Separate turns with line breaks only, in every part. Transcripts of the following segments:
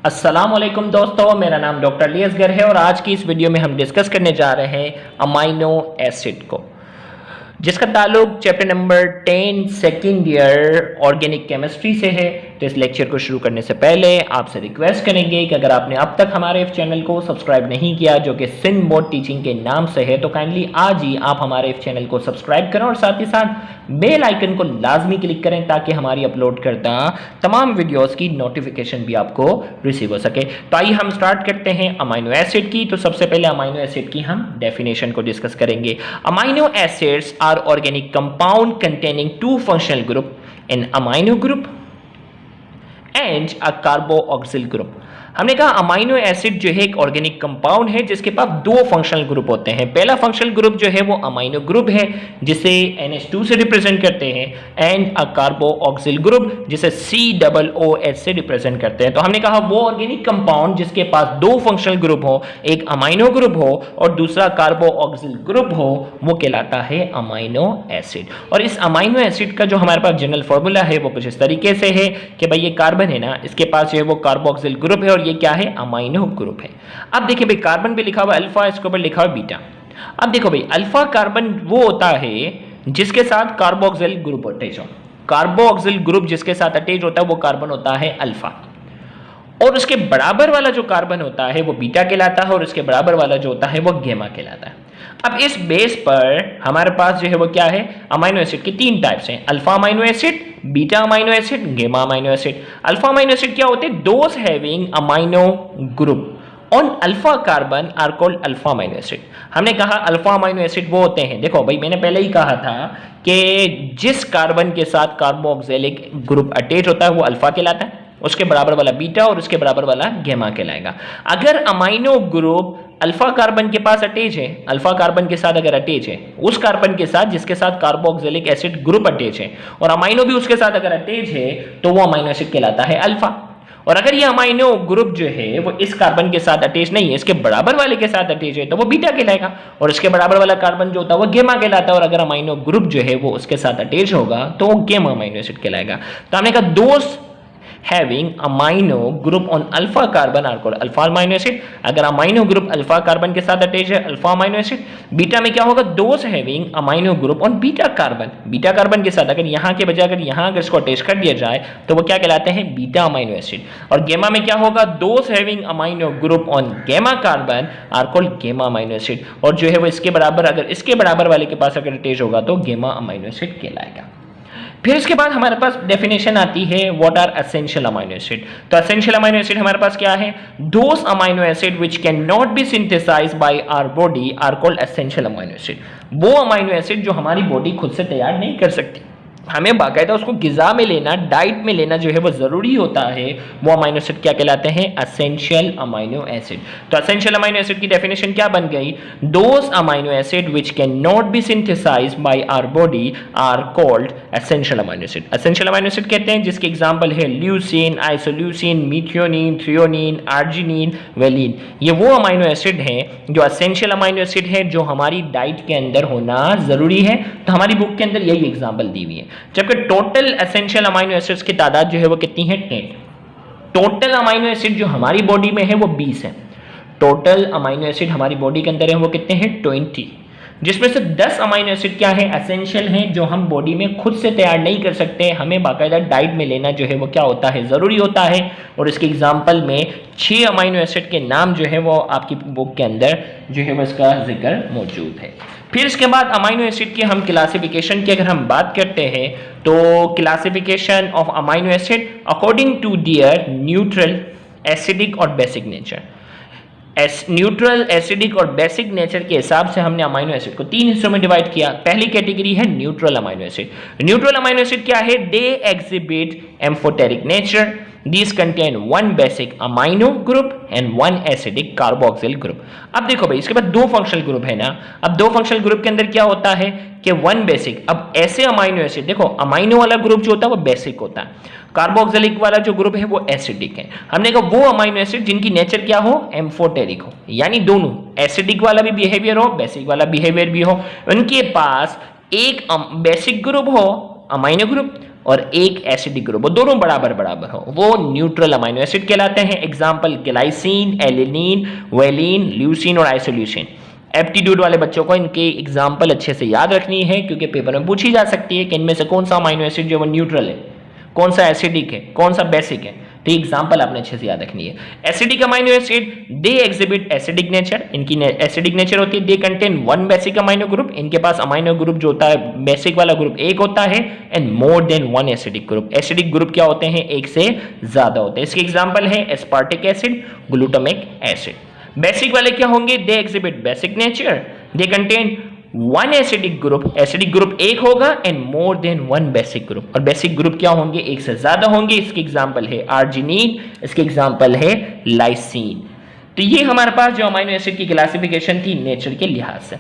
अस्सलामुअलैकुम दोस्तों, मेरा नाम डॉक्टर अली असगर है और आज की इस वीडियो में हम डिस्कस करने जा रहे हैं अमाइनो एसिड को, जिसका ताल्लुक chapter number 10 second year organic chemistry से है। तो इस लेक्चर को शुरू करने से पहले आपसे रिक्वेस्ट करेंगे कि अगर आपने अब तक हमारे इस चैनल को सब्सक्राइब नहीं किया, जो कि सिंध बोर्ड टीचिंग के नाम से है, तो काइंडली आज ही आप हमारे इस चैनल को सब्सक्राइब करें और साथ ही साथ बेल आइकन को लाजमी क्लिक करें ताकि हमारी अपलोड करता तमाम वीडियोस की नोटिफिकेशन भी आपको रिसीव हो सके। तो आइए हम स्टार्ट करते हैं अमाइनो एसिड की। तो सबसे पहले अमाइनो एसिड की हम डेफिनेशन को डिस्कस करेंगे। Amino acids are organic compound containing two functional group, an amino group and a carboxyl group. हमने कहा अमाइनो एसिड जो है एक ऑर्गेनिक कंपाउंड है जिसके पास दो फंक्शनल ग्रुप होते हैं। पहला फंक्शनल ग्रुप जो है वो अमाइनो ग्रुप है जिसे NH2 से रिप्रेजेंट करते हैं, एंड अ कार्बोक्सिल ग्रुप जिसे COOH से रिप्रेजेंट करते हैं। तो हमने कहा वो ऑर्गेनिक कंपाउंड जिसके पास दो फंक्शनल ग्रुप हो, एक अमाइनो ग्रुप हो और दूसरा कार्बोक्सिल ग्रुप हो, वो कहलाता है अमाइनो एसिड। और इस अमाइनो एसिड का जो हमारे पास जनरल फॉर्मूला है वो कुछ इस तरीके से है कि भाई ये कार्बन है ना, इसके पास जो है वो कार्बोक्सिल ग्रुप है और ये क्या है, अमाइनो ग्रुप है। अब देखिए भाई कार्बन पे लिखा हुआ अल्फा, इसके ऊपर लिखा हुआ बीटा। अब देखो भाई अल्फा कार्बन वो होता है जिसके साथ कार्बोक्सिल ग्रुप अटैच हो। कार्बोक्सिल ग्रुप जिसके साथ अटैच होता है वो कार्बन होता है अल्फा, और उसके बराबर वाला जो कार्बन होता है वो बीटा कहलाता है और उसके बराबर वाला जो होता है वो गेमा कहलाता है। अब इस बेस पर हमारे पास जो है वो क्या है, अमाइनो एसिड के तीन टाइप्स हैं, alpha amino acid, beta amino acid, gamma amino acid. Alpha amino acid क्या होते हैं, those having amino group on alpha carbon are called alpha amino acid. हमने कहा अल्फा अमाइनो एसिड वो होते हैं, देखो भाई मैंने पहले ही कहा था कि जिस कार्बन के साथ कार्बोक्सिलिक ग्रुप अटैच होता है वो अल्फा कहलाता है, उसके बराबर वाला बीटा और उसके बराबर वाला गेमा कहलाएगा। अगर अमाइनो ग्रुप अल्फा कार्बन के पास अटैच है, अल्फा कार्बन के साथ अगर अटैच है, उस कार्बन के साथ जिसके साथ कार्बोक्सिलिक एसिड ग्रुप अटैच है और अमाइनो भी उसके साथ अगर अटैच है, तो वो अमाइनो एसिड कहलाता है अल्फा। और अगर ये अमाइनो ग्रुप जो है वो इस कार्बन के साथ अटैच नहीं है, इसके बराबर वाले के साथ अटैच है, तो वो बीटा कहलाएगा और इसके बराबर वाला कार्बन जो होता है वो गेमा कहलाता है। और अगर अमाइनो ग्रुप जो है वो उसके साथ अटैच होगा तो वो गेमा अमाइनो एसिड कहलाएगा। तो हमने कहा दोस्त having amino group on alpha carbon are called alpha amino acid। अगर अमाइनो ग्रुप अल्फा कार्बन के साथ अटैच है अल्फा अमाइनो एसिड। बीटा में क्या होगा, those having amino group on beta carbon, beta carbon के साथ अगर यहाँ के बजाय अगर यहाँ अगर इसको अटैच कर दिया जाए तो वो क्या कहलाते हैं, बीटा अमाइनो एसिड। और गेमा में क्या होगा, those having amino group on गेमा कार्बन आर कॉल्ड गेमा अमाइनो एसिड। और जो है वो इसके बराबर अगर इसके बराबर वाले के पास अगर अटैच होगा तो गेमा अमाइनो एसिड कहलाएगा। फिर इसके बाद हमारे पास डेफिनेशन आती है what are essential amino acid. तो एसेंशियल अमाइनो एसिड हमारे पास क्या है, those amino acid which can not be synthesized by our body are called essential amino acid. वो अमाइनो एसिड जो हमारी बॉडी खुद से तैयार नहीं कर सकती, हमें बाकायदा उसको गिजा में लेना, डाइट में लेना जो है वो जरूरी होता है, वो अमाइनो एसिड क्या कहलाते हैं, एसेंशियल अमाइनो एसिड। तो एसेंशियल अमाइनो एसिड की डेफिनेशन क्या बन गई, those amino acid which can not be synthesized by our body are called essential amino acid. Essential amino acid कहते हैं जिसके एग्जांपल है leucine, isoleucine, methionine, threonine, arginine, valine. ये वो अमाइनो एसिड हैं जो एसेंशियल अमाइनो एसिड है जो हमारी डाइट के अंदर होना जरूरी है। तो हमारी बुक के अंदर यही एग्जांपल दी हुई है, जबकि टोटल एसेंशियल अमाइनो एसिड्स की तादाद जो है वो कितनी है, 10। टोटल अमाइनो एसिड जो हमारी बॉडी में है वो 20 है। टोटल अमाइनो एसिड हमारी बॉडी के अंदर है वो कितने हैं, 20, जिसमें से 10 अमाइनो एसिड क्या है, एसेंशियल हैं, जो हम बॉडी में खुद से तैयार नहीं कर सकते, हमें बाकायदा डाइट में लेना जो है वो क्या होता है, जरूरी होता है। और इसके एग्जांपल में 6 अमाइनो एसिड के नाम जो है वो आपकी बुक के अंदर जो है वो इसका जिक्र मौजूद है। फिर इसके बाद अमाइनो एसिड की हम क्लासिफिकेशन की अगर हम बात करते हैं तो classification of amino acid according to their neutral, acidic और बेसिक नेचर। न्यूट्रल, एसिडिक और बेसिक नेचर के हिसाब से हमने अमाइनो एसिड को 3 हिस्सों में डिवाइड किया। पहली कैटेगरी है neutral amino acid. Neutral amino acid क्या है, they exhibit amphoteric nature, these contain one basic amino group and one acidic carboxyl group। अब देखो भाई इसके बाद दो फंक्शनल ग्रुप है ना, अब दो फंक्शनल ग्रुप के अंदर क्या होता है कि वन बेसिक। अब ऐसे अमाइनो एसिड देखो, अमाइनो वाला ग्रुप जो होता है वो बेसिक होता है, कार्बोक्सिलिक वाला जो ग्रुप है वो एसिडिक है। हमने कहा वो अमाइनो एसिड जिनकी नेचर क्या हो, एम्फोटेरिक हो, यानी दोनों एसिडिक वाला भी बिहेवियर हो, बेसिक वाला बिहेवियर भी हो, उनके पास एक बेसिक ग्रुप हो अमाइनो ग्रुप और एक एसिडिक ग्रुप, वो दोनों बराबर बराबर हो, वो न्यूट्रल अमाइनो एसिड कहलाते हैं। Example glycine, alanine, valine, leucine और आइसोल्यूसिन। एप्टीट्यूड वाले बच्चों को इनके एग्जाम्पल अच्छे से याद रखनी है क्योंकि पेपर में पूछी जा सकती है कि इनमें से कौन सा अमाइनो एसिड जो वो न्यूट्रल है, कौन सा एसिडिक है, कौन सा बेसिक है। तो एग्जाम्पल आपने अच्छे से याद रखनी है। Acidic amino acid they exhibit acidic nature, इनकी एसिडिक नेचर होती है। They contain one basic amino group, इनके पास अमाइनो ग्रुप जो होता है बेसिक वाला ग्रुप एक होता है, and more than one acidic group. Acidic group क्या होते हैं, एक से ज्यादा होते हैं। इसके एग्जाम्पल है aspartic acid, glutamic acid. Basic वाले क्या होंगे, they exhibit basic nature, they contain one acidic group एक होगा and more than one basic group, और बेसिक ग्रुप क्या होंगे, एक से ज्यादा होंगे। इसके एग्जांपल है आर्जिनिन, इसके एग्जांपल है लाइसीन। तो ये हमारे पास जो अमाइनो एसिड की क्लासिफिकेशन थी नेचर के लिहाज से।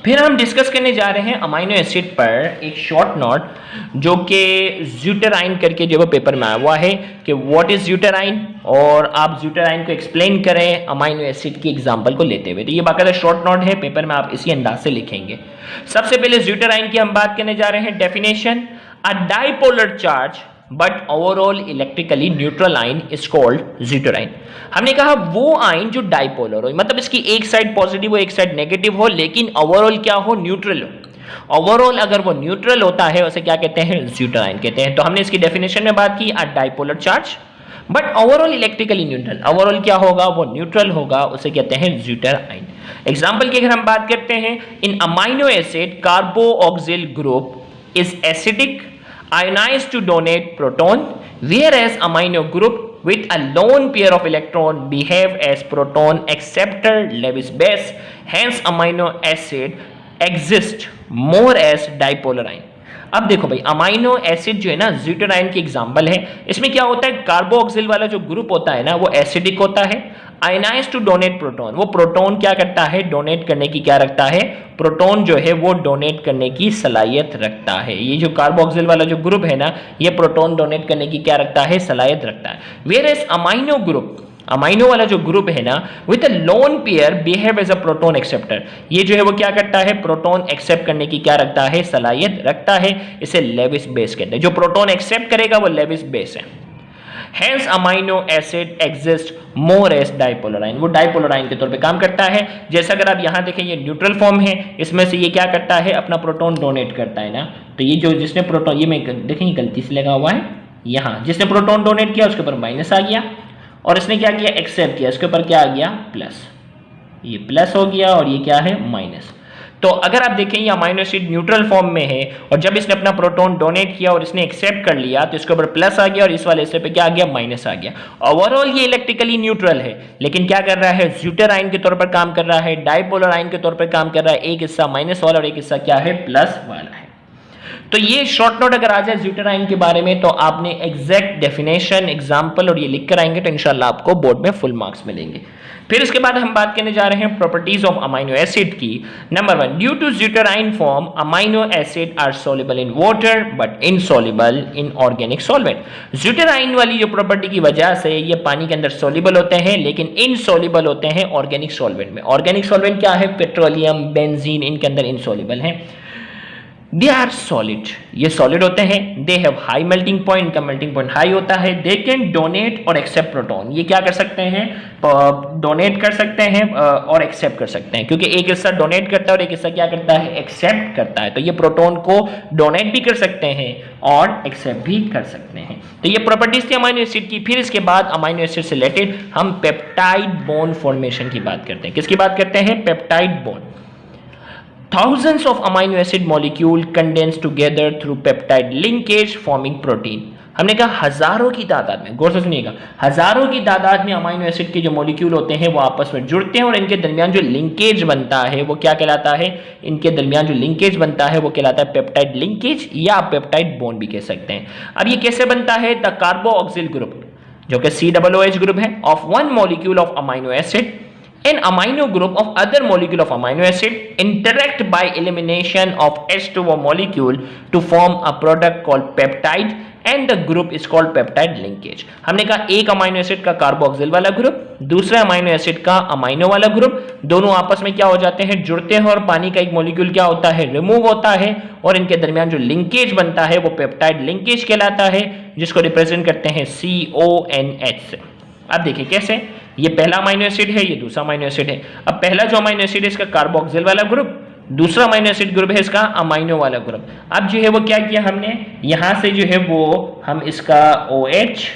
फिर हम डिस्कस करने जा रहे हैं अमाइनो एसिड पर एक शॉर्ट नोट जो कि ज़्यूटराइन करके जो पेपर में आया हुआ है कि व्हाट इज ज़्यूटराइन, और आप ज़्यूटराइन को एक्सप्लेन करें अमाइनो एसिड की एग्जांपल को लेते हुए। तो ये बाकायदा शॉर्ट नोट है, पेपर में आप इसी अंदाज से लिखेंगे। सबसे पहले ज़्यूटराइन की हम बात करने जा रहे हैं। Definition, a dipolar charge but overall electrically neutral आइन इज कॉल्ड ज़्यूटराइन। हमने कहा वो आइन जो डाइपोलर हो, मतलब इसकी एक साइड पॉजिटिव हो एक साइड नेगेटिव हो, लेकिन ओवरऑल क्या हो, न्यूट्रल हो। ओवरऑल अगर वो न्यूट्रल होता है उसे क्या कहते हैं, ज़्यूटराइन कहते हैं। तो हमने इसकी डेफिनेशन में बात की, a dipolar charge but overall electrically neutral. Overall क्या होगा, वो न्यूट्रल होगा, उसे कहते हैं ज़्यूटराइन। एग्जाम्पल की अगर हम बात करते हैं, इन amino acid carboxyl group is acidic, ionized to donate proton, whereas amino group with a lone pair of electron behave as proton acceptor Lewis base, hence amino acid exist more as dipolar ion। अब देखो भाई, amino acid जो है ना ज़्यूटराइन की example है। इसमें क्या होता है, कार्बोऑक्सिल वाला जो ग्रुप होता है ना वो एसिडिक होता है, आयनाइज टू डोनेट प्रोटॉन, वो प्रोटॉन क्या करता है, डोनेट करने की क्या रखता है, प्रोटॉन जो है वो डोनेट करने की सलाहियत रखता है। ये जो कार्बोऑक्सिल वाला जो ग्रुप है ना, ये प्रोटॉन डोनेट करने की क्या रखता है, सलाहियत रखता है। वेयरएज अमाइनो ग्रुप, अमाइनो वाला जो ग्रुप है ना, with a lone pair behave as a proton acceptor, ये जो है वो क्या करता है, प्रोटॉन एक्सेप्ट करने की क्या रखता है, सलाहियत रखता है। इसे लेविस बेस कहते हैं। जो प्रोटॉन एक्सेप्ट करेगा वो लेविस बेस है। Hence amino acid exists more as dipolar ion, वो डाइपोलर आयन के तौर पे काम करता है। जैसा अगर आप यहाँ देखें, ये न्यूट्रल फॉर्म है, इसमें से ये क्या करता है, अपना प्रोटॉन डोनेट करता है ना। तो ये जो जिसने प्रोटॉन, ये मैं देखें गलती से लगा हुआ है यहाँ, जिसने प्रोटॉन डोनेट किया उसके ऊपर माइनस आ गया, और इसने क्या किया, एक्सेप्ट किया, इसके ऊपर क्या आ गया, प्लस। ये प्लस हो गया और ये क्या है, माइनस। तो अगर आप देखें ये अमाइनो एसिड न्यूट्रल फॉर्म में है, और जब इसने अपना प्रोटॉन डोनेट किया और इसने एक्सेप्ट कर लिया तो इसके ऊपर प्लस आ गया और इस वाले हिस्से पे क्या आ गया, माइनस आ गया। ओवरऑल ये इलेक्ट्रिकली न्यूट्रल है, लेकिन क्या कर रहा है, ज़्यूटराइन के तौर पर काम कर रहा है, डाइपोलर आयन के तौर पर काम कर रहा है। एक हिस्सा माइनस वाला और एक हिस्सा क्या है, प्लस वाला है। तो ये शॉर्ट नोट अगर आ जाए ज़्यूटराइन के बारे में, तो आपने एग्जैक्ट डेफिनेशन, एग्जाम्पल और ये लिख कर आएंगे तो इंशाल्लाह आपको बोर्ड में फुल मार्क्स मिलेंगे। फिर इसके बाद हम बात करने जा रहे हैं प्रॉपर्टीज ऑफ अमाइनो एसिड की। Number 1, due to zwitterion form amino acid are soluble in water but insoluble in organic solvent. Zwitterion वाली जो प्रॉपर्टी की वजह से ये पानी के अंदर सॉल्युबल होते हैं, लेकिन इनसॉल्युबल होते हैं ऑर्गेनिक सॉल्वेंट में। ऑर्गेनिक सॉल्वेंट क्या है, पेट्रोलियम, बेंजीन, इनके अंदर इनसॉल्युबल हैं। दे आर सॉलिड, ये सॉलिड होते हैं। They have high melting point, इनका मेल्टिंग पॉइंट हाई होता है। दे कैन डोनेट और एक्सेप्ट प्रोटॉन, ये क्या कर सकते हैं, डोनेट कर सकते हैं और एक्सेप्ट कर सकते हैं, क्योंकि एक हिस्सा डोनेट करता है और एक हिस्सा क्या करता है, एक्सेप्ट करता है। तो ये प्रोटॉन को डोनेट भी कर सकते हैं और एक्सेप्ट भी कर सकते हैं। तो ये प्रॉपर्टीज थी अमाइनो एसिड की। फिर इसके बाद अमाइनो एसिड से रिलेटेड हम पेप्टाइड बॉन्ड फॉर्मेशन की बात करते हैं। किसकी बात करते हैं, peptide bond. Thousands of amino acid molecule condense together through peptide linkage forming protein। हमने कहा हजारों की तादाद में, गौर से सुनिएगा, हजारों की तादाद में अमाइनो एसिड के जो मॉलिक्यूल होते हैं वो आपस में जुड़ते हैं और इनके दरमियान जो लिंकेज बनता है वो क्या कहलाता है, इनके दरमियान जो लिंकेज बनता है वो कहलाता है पेप्टाइड लिंकेज, या आप पेप्टाइड बॉन्ड भी कह सकते हैं। अब ये कैसे बनता है, द कार्बोऑक्सिल ग्रुप जो कि COOH ग्रुप है of one molecule of amino acid an amino group of other molecule of amino acid interact by elimination of H2O molecule to form a product called peptide and the group is called peptide linkage. हमने कहा एक amino acid का carboxyl वाला group, दूसरा amino acid का amino वाला group, दोनों आपस में क्या हो जाते हैं, जुड़ते हैं और पानी का एक मॉलिक्यूल क्या होता है, रिमूव होता है और इनके दरमियान जो लिंकेज बनता है वो पेप्टाइड लिंकेज कहलाता है, जिसको रिप्रेजेंट करते हैं CONH से। अब देखिए कैसे, ये पहला अमाइनो एसिड है, ये दूसरा अमाइनो एसिड है। अब पहला जो अमाइनो एसिड है इसका कार्बोक्सिल वाला ग्रुप, दूसरा अमाइनो एसिड ग्रुप है इसका अमाइनो वाला ग्रुप। अब जो है वो क्या किया हमने, यहां से जो है वो हम इसका OH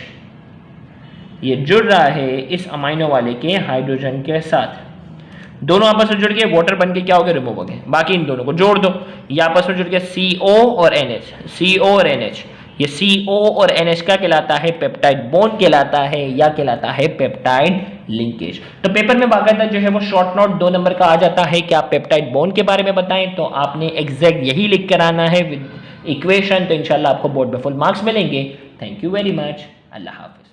ये जुड़ रहा है इस अमाइनो वाले के हाइड्रोजन के साथ, दोनों आपस में जुड़ के वाटर बन के क्या हो गया, रिमूव हो गए। बाकी इन दोनों को जोड़ दो, ये आपस में जुड़ के CO और NH, CO और NH, ये CO और NH क्या कहलाता है, पेप्टाइड बॉन्ड कहलाता है या कहलाता है पेप्टाइड लिंकेज। तो पेपर में बाकायदा जो है वो शॉर्ट नोट 2 नंबर का आ जाता है कि आप पेप्टाइड बॉन्ड के बारे में बताएं, तो आपने एग्जैक्ट यही लिख कर आना है विद इक्वेशन, तो इंशाल्लाह आपको बोर्ड में फुल मार्क्स मिलेंगे। Thank you very much, Allah Hafiz.